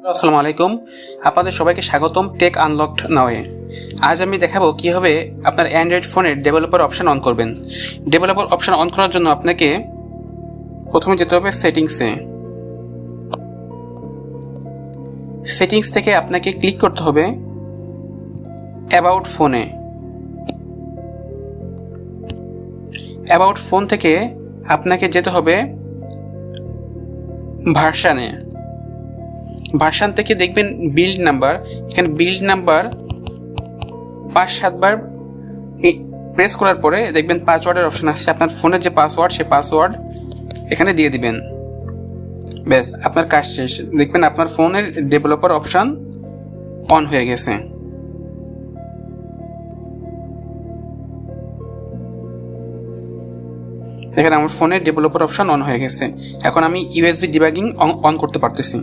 আসসালামু আলাইকুম, আপনাদের সবাইকে স্বাগতম টেক আনলকড নাওয়ে। আজ আমি দেখাবো কিভাবে আপনার অ্যান্ড্রয়েড ফোনের ডেভেলপার অপশন অন করবেন। ডেভেলপার অপশন অন করার জন্য আপনাকে প্রথমে যেতে হবে সেটিংস থেকে আপনাকে ক্লিক করতে হবে অ্যাবাউট ফোনে। অ্যাবাউট ফোন থেকে আপনাকে যেতে হবে ভার্সান থেকে দেখবেন বিল্ড নাম্বার। এখানে বিল্ড নাম্বার 5-7 বার প্রেস করার পরে দেখবেন পাসওয়ার্ডের অপশন আসছে। আপনার ফোনের যে পাসওয়ার্ড, সে পাসওয়ার্ড এখানে দিয়ে দিবেন। ব্যাস, আপনার কাজ শেষ। দেখবেন আপনার ফোনের ডেভেলপার অপশন অন হয়ে গেছে। দেখেন আমার ফোনের ডেভেলপার অপশন অন হয়ে গেছে। এখন আমি ইউএসবি ডিবাগিং অন করতে পারতেছি।